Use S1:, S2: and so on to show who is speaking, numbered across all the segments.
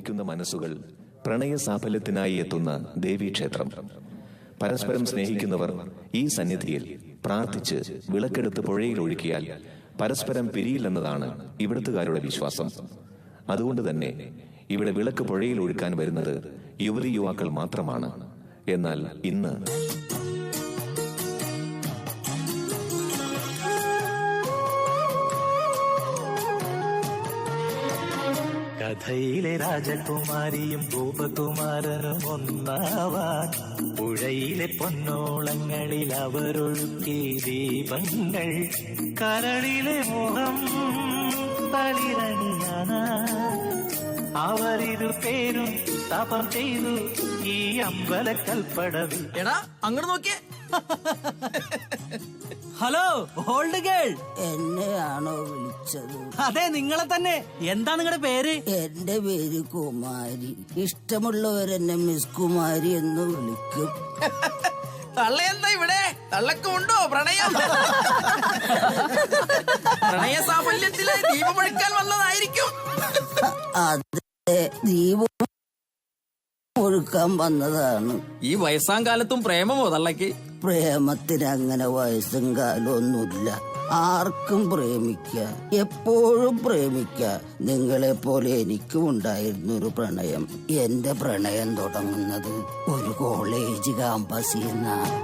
S1: പ്രണയിക്കുന്ന മനസ്സുകൾ പ്രണയ സാഫല്യത്തിനായി എത്തുന്ന ദേവീക്ഷേത്രം. പരസ്പരം സ്നേഹിക്കുന്നവർ ഈ സന്നിധിയിൽ പ്രാർത്ഥിച്ച് വിളക്കെടുത്ത് പുഴയിൽ ഒഴുക്കിയാൽ പരസ്പരം പിരിയില്ലെന്നതാണ് ഇവിടുത്തുകാരുടെ വിശ്വാസം. അതുകൊണ്ട് തന്നെ ഇവിടെ വിളക്ക് പുഴയിൽ ഒഴുക്കാൻ വരുന്നത് യുവതി യുവാക്കൾ മാത്രമാണ്. എന്നാൽ ഇന്ന്
S2: കഥയിലെ രാജകുമാരിയും ഗോപകുമാരനും ഒന്നാവാൻ പുഴയിലെ പൊന്നോളങ്ങളിൽ അവരൊഴുക്കി ദീപങ്ങൾ. കരളിലെ മോഹം തളിരണിയാന അവരിരു പേരും തപം ചെയ്തു ഈ അമ്പലക്കൽപ്പടവിൽ.
S3: എടാ അങ്ങോട്ട് നോക്കിയേ. ഹലോ ഓൾഡ് ഗേൾ,
S4: എന്നെയാണോ വിളിച്ചത്?
S3: അതെ നിങ്ങളെ തന്നെ. എന്താ നിങ്ങളുടെ പേര്?
S4: എന്റെ പേര് കുമാരി. ഇഷ്ടമുള്ളവരെന്നെ മിസ് കുമാരി എന്ന് വിളിക്കും.
S3: തള്ള എന്താ ഇവിടെ? തള്ളക്കുണ്ടോ പ്രണയം? പ്രണയ സാഫല്യത്തില് ദീപമൊഴുക്കാൻ വന്നതായിരിക്കും.
S4: അതെ, ദീപം ഒഴുക്കാൻ വന്നതാണ്.
S3: ഈ വയസ്സാം കാലത്തും പ്രേമമോ തള്ളക്ക്?
S4: പ്രേമത്തിന് അങ്ങനെ വയസ്സും കാലമൊന്നുമില്ല. ആർക്കും പ്രേമിക്കാം, എപ്പോഴും പ്രേമിക്കാം. നിങ്ങളെ പോലെ എനിക്കും ഉണ്ടായിരുന്നു ഒരു പ്രണയം. എന്റെ പ്രണയം തുടങ്ങുന്നത് ഒരു കോളേജ് ക്യാമ്പസിൽ നിന്നാണ്.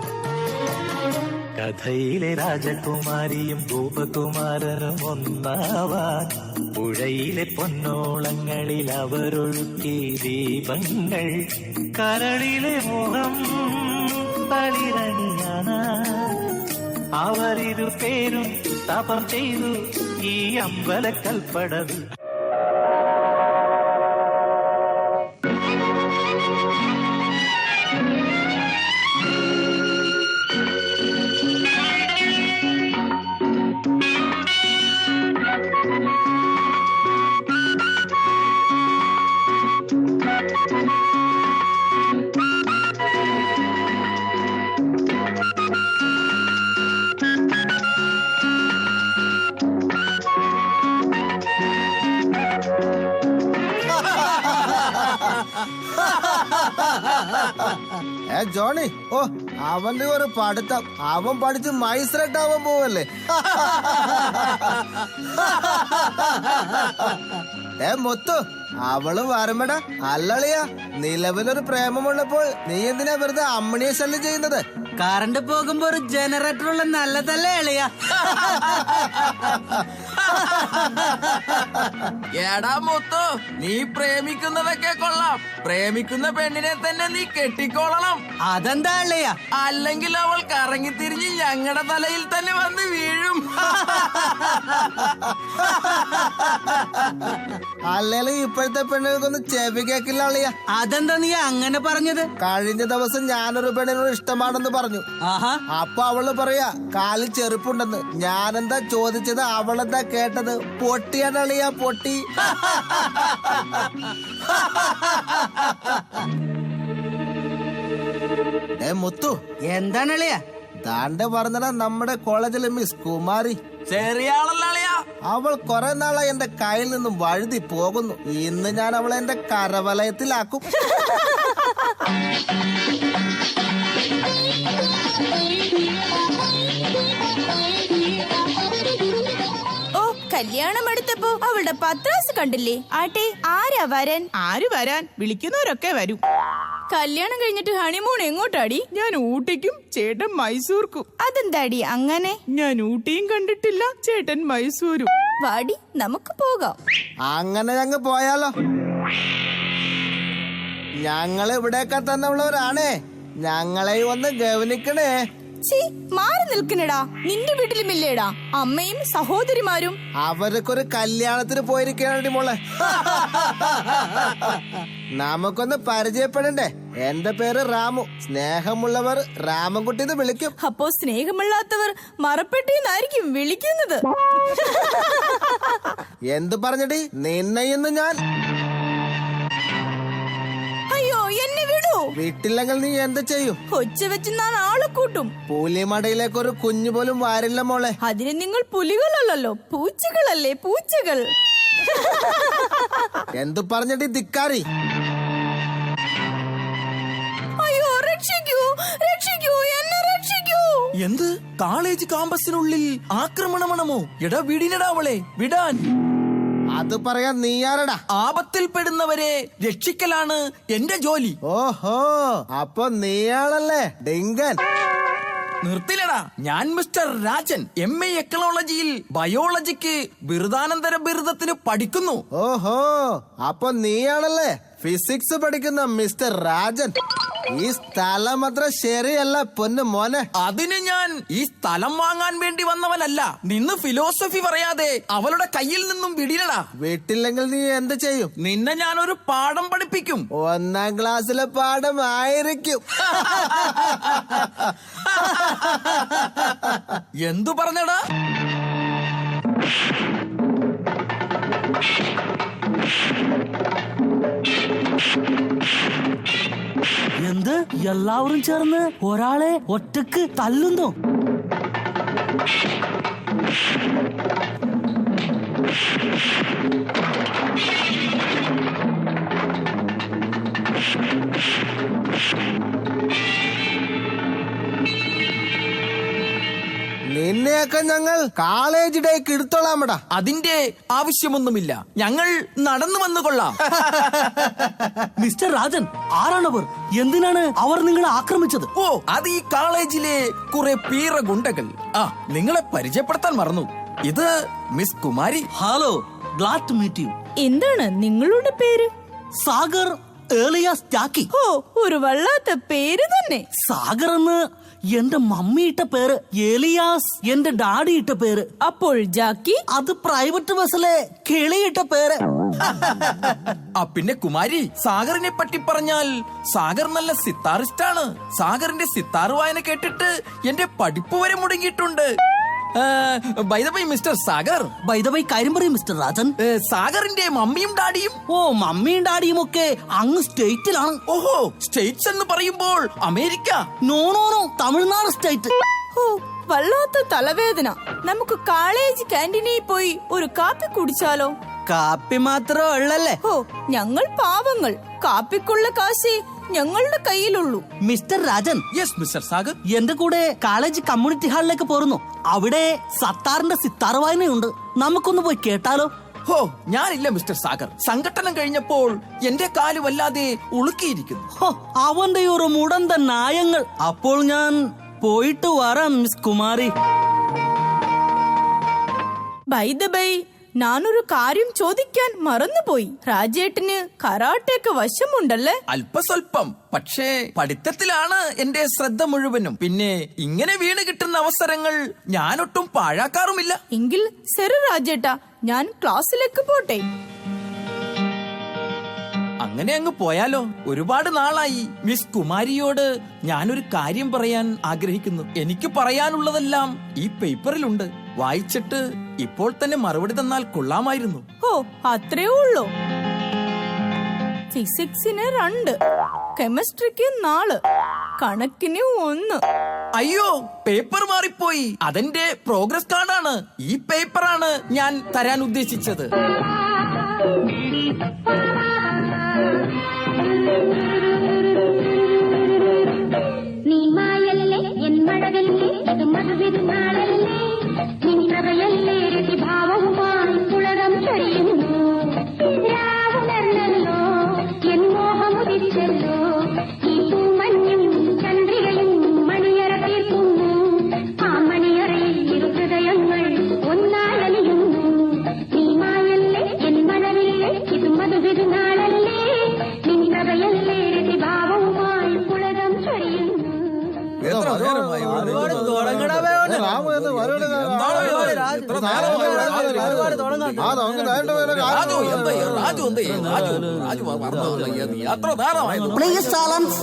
S2: കഥയിലെ രാജകുമാരിയും ഗോപകുമാരനും ഒന്നാവാൻ പുഴയിലെ പൊന്നോളങ്ങളിൽ അവരൊഴുക്കി ദീപങ്ങൾ. കരളിലെ മോഹം തളിരണിയാന അവരിരു പേരും തപം ചെയ്തു ഈ അമ്പലക്കൽപ്പടവിൽ.
S5: ജോണി, ഓ അവന്റെ ഒരു പഠിത്തം. അവൻ പഠിച്ച് മൈസ്രട്ട് ആവാൻ പോവല്ലേ? മൊത്തു അവള് വരമട അല്ലളിയാ. നിലവിലൊരു പ്രേമമുള്ളപ്പോൾ നീ എന്തിനാ വെറുതെ അമ്മണിയെ ശല്യം ചെയ്യുന്നത്?
S3: കറണ്ട് പോകുമ്പോ ഒരു ജനറേറ്റർ ഉള്ള നല്ലതല്ലേ എളിയ? എടാ മുത്തു, നീ പ്രേമിക്കുന്നതൊക്കെ കൊള്ളാം. പ്രേമിക്കുന്ന പെണ്ണിനെ തന്നെ നീ കെട്ടിക്കോളണം. അതെന്താ എളിയ? അല്ലെങ്കിൽ അവൾ കറങ്ങിത്തിരിഞ്ഞ് ഞങ്ങളുടെ തലയിൽ തന്നെ വന്ന് വീഴും.
S5: അല്ലെങ്കിൽ ഇപ്പോഴത്തെ പെണ്ണുകൾക്കൊന്ന് ചെവി കേക്കില്ല അളിയ.
S3: അതെന്താ നീ അങ്ങനെ പറഞ്ഞത്?
S5: കഴിഞ്ഞ ദിവസം ഞാനൊരു പെണ്ണിനോട് ഇഷ്ടമാണെന്ന് പറഞ്ഞു. അപ്പൊ അവള് പറയാ കാലിൽ ചെറുപ്പുണ്ടെന്ന്. ഞാനെന്താ ചോദിച്ചത്, അവളെന്താ കേട്ടത്? പൊട്ടിയാണ് അളിയ, പൊട്ടി. മുത്തു,
S3: എന്താണ് എളിയ?
S5: താണ്ടെ പറഞ്ഞ നമ്മുടെ കോളേജിലെ മിസ് കുമാരി.
S3: ചെറിയാളല്ലേ?
S5: അവൾ കുറെ നാളായി എന്റെ കയ്യിൽ നിന്നും വഴുതി പോകുന്നു. ഇന്ന് ഞാൻ അവളെ എന്റെ കരവലയത്തിലാക്കും.
S6: ഓ, കല്യാണം അടുത്തപ്പോ അവളുടെ പത്രാസ് കണ്ടില്ലേ? ആട്ടെ, ആരാ വരൻ?
S7: ആര് വരാൻ? വിളിക്കുന്നവരൊക്കെ വരും.
S6: കല്യാണം കഴിഞ്ഞിട്ട് ഹണിമൂൺ എങ്ങോട്ടാടി?
S7: ഞാൻ ഊട്ടിക്കും, ചേട്ടൻ മൈസൂർക്കും.
S6: അതെന്താടി അങ്ങനെ?
S7: ഞാൻ ഊട്ടിയും കണ്ടിട്ടില്ല, ചേട്ടൻ മൈസൂരും.
S6: വാടി, നമുക്ക് പോകാം.
S5: അങ്ങനെ ഞങ്ങ പോയാലോ? ഞങ്ങള് ഇവിടെയൊക്കെ തന്നെ ഉള്ളവരാണേ. ഞങ്ങളെ ഒന്ന് ഗവനിക്കണേ.
S6: മാറി നിൽക്കണടാ. നിന്റെ വീട്ടിലുമില്ലേടാ അമ്മയും സഹോദരിമാരും?
S5: അവരൊക്കെ കല്യാണത്തിന് പോയിരിക്കണടി മോളെ. നമുക്കൊന്ന് പരിചയപ്പെടണ്ടേ? എന്റെ പേര് രാമു. സ്നേഹമുള്ളവർ രാമൻകുട്ടി എന്ന് വിളിക്കും.
S6: അപ്പോ സ്നേഹമില്ലാത്തവർ മറപ്പെട്ടിന്നായിരിക്കും വിളിക്കുന്നത്.
S5: എന്ത് പറഞ്ഞടി? നിന്നെയെന്ന് ഞാൻ
S6: എന്നെ വിടൂ.
S5: വീട്ടില്ലെങ്കിൽ നീ എന്ത് ചെയ്യും?
S6: കൊച്ച വെച്ച് ഞാൻ ആളെ കൂട്ടും.
S5: പുലിമടയിലേക്ക് ഒരു കുഞ്ഞു പോലും വാരില്ല മോളെ.
S6: അതിന് നിങ്ങൾ പുലികളല്ലല്ലോ, പൂച്ചകളല്ലേ, പൂച്ചകൾ.
S5: എന്തു പറഞ്ഞിട്ട് ധിക്കാരി?
S6: അയ്യോ, രക്ഷിക്കൂ, രക്ഷിക്കൂ, എന്നെ രക്ഷിക്കൂ.
S3: എന്ത്? കോളേജ് കാമ്പസിനുള്ളിൽ ആക്രമണമണമോ? എടാ വിടിനടാ അവളെ, വിടാൻ.
S5: അത് പറയാൻ നീ ആരടാ?
S3: ആപത്തിൽപ്പെടുന്നവരെ രക്ഷിക്കലാണ് എന്റെ ജോലി.
S5: ഓഹോ, അപ്പൊ നീയാണല്ലേ ഡിങ്കൻ?
S3: നിർത്തില്ലടാ, ഞാൻ മിസ്റ്റർ രാജൻ, MA എക്കോളജിയിൽ ബയോളജിക്ക് ബിരുദാനന്തര ബിരുദത്തിന് പഠിക്കുന്നു.
S5: ഓഹോ, അപ്പൊ നീയാണല്ലേ ഫിസിക്സ് പഠിക്കുന്ന മിസ്റ്റർ രാജൻ? ഈ സ്ഥലം അത്ര ശരിയല്ല പൊന്നു മോനെ.
S3: അതിന് ഞാൻ ഈ സ്ഥലം വാങ്ങാൻ വേണ്ടി വന്നവനല്ല. നിന്ന് ഫിലോസഫി പറയാതെ അവളുടെ കയ്യിൽ നിന്നും വിടിലടാ.
S5: വീട്ടില്ലെങ്കിൽ നീ എന്ത് ചെയ്യും?
S3: നിന്നെ ഞാനൊരു പാഠം പഠിപ്പിക്കും.
S5: 1ാം ക്ലാസ്സിലെ പാഠമായിരിക്കും.
S3: എന്തു പറഞ്ഞടാ?
S8: എന്ത്? എല്ലാവരും ചേർന്ന് ഒരാളെ ഒറ്റക്ക് തല്ലുന്നു?
S5: നിന്നെയൊക്കെ ഞങ്ങൾ കോളേജ് ഡേക്ക് എടുത്തോളാമടാ.
S3: അതിന്റെ ആവശ്യമൊന്നുമില്ല, ഞങ്ങൾ നടന്നു വന്നുകൊള്ളാം.
S8: മിസ്റ്റർ രാജൻ, ആരാണവർ? എന്തിനാണ് അവർ നിങ്ങളെ ആക്രമിച്ചത്?
S3: ഓ, അത് ഈ കോളേജിലെ കുറെ പീറ ഗുണ്ടകൾ. നിങ്ങളെ പരിചയപ്പെടുത്താൻ മറന്നു. ഇത് miss Kumari.
S8: Hello, glad to meet you.
S6: എന്താണ് നിങ്ങളുടെ പേര്?
S8: സാഗർ ഏലിയാസ് ജാക്കി.
S6: ഓ, ഒരു വല്ലാത്ത പേര് തന്നെ.
S8: സാഗർ എന്ന് എന്റെ മമ്മി ഇട്ട പേര്, ഏലിയാസ് എന്റെ ഡാഡി ഇട്ട പേര്.
S6: അപ്പോൾ ജാക്കി?
S8: അത് പ്രൈവറ്റ് ബസ്സിലെ കിളിയിട്ട പേര്.
S3: പിന്നെ കുമാരി, സാഗറിനെ പറ്റി പറഞ്ഞാൽ സാഗർ നല്ല സിത്താറിസ്റ്റ് ആണ്. സാഗറിന്റെ സിത്താർ വായന കേട്ടിട്ട് എന്റെ പഠിപ്പ് വരെ മുടങ്ങിയിട്ടുണ്ട്. By the by mister Sagar,
S8: by the by കാര്യം പറയും മിസ്റ്റർ രാജൻ.
S3: സാഗറിന്റെ മമ്മിയും ഡാഡിയും?
S8: ഓ, മമ്മിയും ഡാഡിയും ഒക്കെ അങ്ങ് സ്റ്റേറ്റിലാണ്.
S3: ഓഹോ, സ്റ്റേറ്റ്സ് എന്ന് പറയുമ്പോൾ America?
S8: No no no, Tamil Nadu state.
S6: ഓ, വല്ലാത്ത തലവേദന. നമുക്ക് കോളേജ് ക്യാൻറ്റീനിൽ പോയി ഒരു കാപ്പി കുടിച്ചാലോ?
S8: കാപ്പി മാത്രമേ ഉള്ളല്ലേ?
S6: ഓ, ഞങ്ങൾ പാവങ്ങൾ, കാപ്പിക്കുള്ള കാശേ ഞങ്ങളുടെ കയ്യിലുള്ളൂ.
S8: Mister Rajan.
S3: Yes mister Sagar.
S8: എന്റെ കൂടെ കോളേജ് കമ്മ്യൂണിറ്റി ഹാളിലേക്ക് പോരുന്നു. അവിടെ സത്താറിന്റെ സിത്താർ വായനയുണ്ട്. നമുക്കൊന്ന് പോയി കേട്ടാലോ?
S3: ഹോ, ഞാനില്ല മിസ്റ്റർ സാഗർ. സംഘടനം കഴിഞ്ഞപ്പോൾ എന്റെ കാല് വല്ലാതെ ഉളുക്കിയിരിക്കുന്നു.
S8: ഹോ, അവന്റെ ഒരു മുടന്ത നായങ്ങൾ. അപ്പോൾ ഞാൻ പോയിട്ട് വരാം miss Kumari.
S6: By the by, ഞാനൊരു കാര്യം ചോദിക്കാൻ മറന്നുപോയി. രാജേട്ടന് കരാട്ടെക്ക് വശമുണ്ടല്ലേ?
S3: അല്പസ്വല്പം. പക്ഷേ പഠിത്തത്തിലാണ് എന്റെ ശ്രദ്ധ മുഴുവനും. പിന്നെ ഇങ്ങനെ വീണ് കിട്ടുന്ന അവസരങ്ങൾ ഞാനൊട്ടും പാഴാക്കാറുമില്ല.
S6: എങ്കിൽ ശരി രാജേട്ടാ, ഞാൻ ക്ലാസ്സിലേക്ക് പോട്ടെ.
S3: അങ്ങനെ അങ്ങ് പോയാലോ? ഒരുപാട് നാളായി മിസ് കുമാരിയോട് ഞാനൊരു കാര്യം പറയാൻ ആഗ്രഹിക്കുന്നു. എനിക്ക് പറയാനുള്ളതെല്ലാം ഈ പേപ്പറിലുണ്ട്. വായിച്ചിട്ട് ഇപ്പോൾ തന്നെ മറുപടി തന്നാൽ കൊള്ളാമായിരുന്നു.
S6: ഓ, അത്രേ ഉള്ളൂ. ഫിസിക്സിന് 2, കെമിസ്ട്രിക്ക് 4, കണക്കിന് 1.
S3: അയ്യോ, പേപ്പർ മാറിപ്പോയി. അതെന്റെ പ്രോഗ്രസ് കാർഡാണ്. ഈ പേപ്പറാണ് ഞാൻ തരാൻ ഉദ്ദേശിച്ചത്.
S9: നീ മായല്ലേ എൻ മഴകല്ലേ, ഇത് മധുവിരുന്നാളല്ലേ, നിന്നവയല്ലേ രതിഭാവവുമായി ഉലകം ചൊരിയുന്നു. രാവുണർന്നല്ലോ എൻ മോഹമുദിച്ചല്ലോ, ഈ പൂമഞ്ഞും ചന്ദ്രികയും മണിയറ തീർക്കുന്നു. ആ മണിയറയിൽ ഇരുഹൃദയങ്ങൾ ഒന്നാലലിയുന്നു. നീ മായല്ലേ എൻ മഴവില്ലേ, ഇത് മധുവിരുന്നാളല്ലേ, നിന്നവയല്ലേ രതിഭാവവുമായി ഉലകം ചൊരിയുന്നു.
S8: Please silence.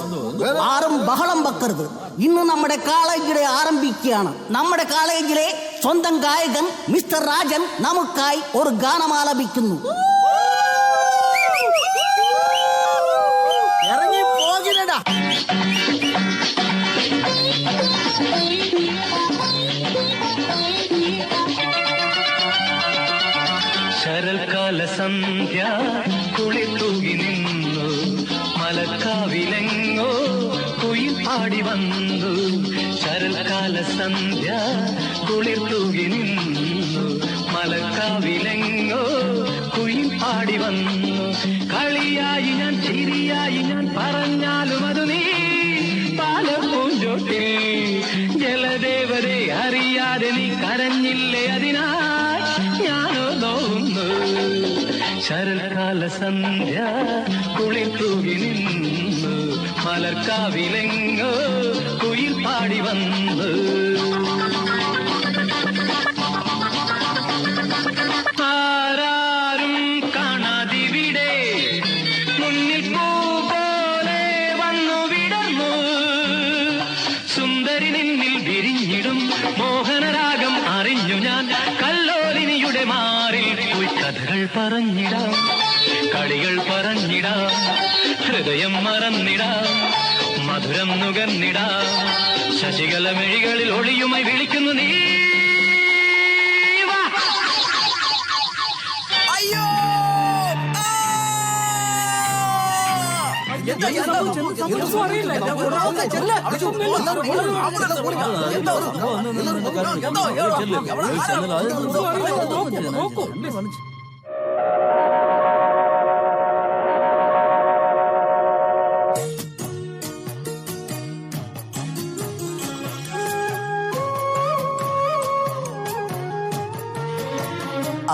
S8: ആരും ബഹളം വെക്കരുത്. ഇന്ന് നമ്മുടെ കോളേജിലെ ആരംഭിക്കുകയാണ്. നമ്മുടെ കോളേജിലെ സ്വന്തം ഗായകൻ മിസ്റ്റർ രാജൻ നമുക്കായി ഒരു ഗാനം ആലപിക്കുന്നു.
S5: ഇറങ്ങി പോകില്ലടാ.
S2: ശരൽകാല സന്ധ്യ കുളിർ തൂകി നിന്നു മലക്കാവിലെങ്ങോ കുയിൽ പാടി വന്നു ശരൽക്കാല സന്ധ്യ കുളിർ തൂകി നിന്നു മലക്കാവിലെങ്ങോ കുയിൽ പാടി വന്നു കളിയായി ഞാൻ ചിരിയായി ഞാൻ പറഞ്ഞാലും അത് നീ പാലപ്പൂഞ്ചോട്ടിൽ ജലദേവരെ അറിയാതെ നീ കരഞ്ഞില്ലേ അതിനാൽ ഞാനോ നോവുന്നു ശരൽക്കാല സന്ധ്യ കുളിർ തൂകി നിന്നു മലർക്കാവിലെങ്ങോ കുയിൽ പാടി വന്നു ആരാരും കാണാതിവിടെ മുന്നിൽ പൂ പോലെ വന്നു വിടർന്നു സുന്ദരി നിന്നിൽ വിരിഞ്ഞിടും മോഹനരാഗം അറിഞ്ഞു ഞാൻ കല്ലോലിനിയുടെ മാറിൽ പോയി കഥകൾ പറഞ്ഞിടാം കളികൾ പറഞ്ഞിടാം ഹൃദയം മറന്നിടാം മധുരം നുകർന്നിടാം ശശികല മെഴികളിൽ ഒളിയുമായി വിളിക്കുന്നു നീ
S3: അയ്യോ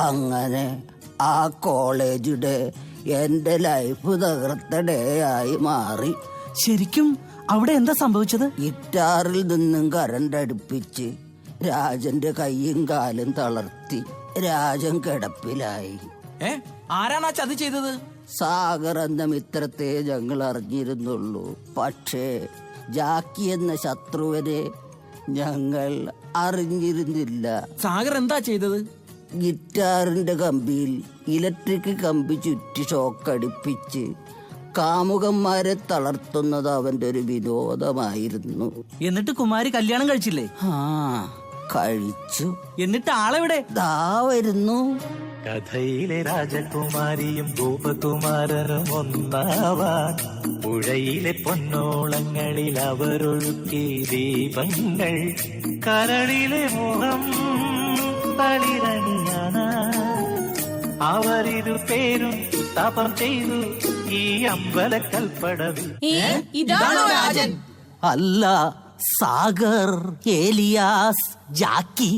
S4: അങ്ങനെ ആ കോളേജ് ഡേ എന്റെ ലൈഫ് തകർത്ത ഡേ ആയി മാറി.
S8: ശരിക്കും അവിടെ എന്താ സംഭവിച്ചത്?
S4: ഗിറ്റാറിൽ നിന്നും കരണ്ട് അടുപ്പിച്ച് രാജന്റെ കൈയും കാലും തളർത്തി രാജൻ കിടപ്പിലായി.
S3: ആരാണ് ആ ചതി ചെയ്തത്?
S4: സാഗർ എന്ന മിത്രത്തെ ഞങ്ങൾ അറിഞ്ഞിരുന്നുള്ളൂ. പക്ഷേ ജാക്കി എന്ന ശത്രുവിനെ ഞങ്ങൾ അറിഞ്ഞിരുന്നില്ല.
S3: സാഗർ എന്താ ചെയ്തത്?
S4: ഗിറ്റാറിന്റെ കമ്പിയിൽ ഇലക്ട്രിക് കമ്പി ചുറ്റി ഷോക്കടിപ്പിച്ച് കാമുകന്മാരെ തളർത്തുന്നത് അവന്റെ ഒരു വിനോദമായിരുന്നു.
S8: എന്നിട്ട് കുമാരി കല്യാണം കഴിച്ചില്ലേ?
S4: ആ, കഴിച്ചു.
S8: എന്നിട്ട് ആളെവിടെ?
S4: ദാ വരുന്നു.
S2: കഥയിലെ രാജകുമാരിയും ഗോപകുമാരനും ഒന്നാവാൻ പുഴയിലെ പൊന്നോളങ്ങളിൽ അവരൊഴുക്കി ദീപങ്ങൾ കരളിലെ മോഹം തളിരണിയാന അവരിരു പേരും തപം ചെയ്തു ഈ അമ്പലക്കൽപ്പടവിൽ.
S6: ഇതാണോ രാജൻ?
S8: അല്ല, സാഗർ, ഏലിയാസ്, ജാക്കി.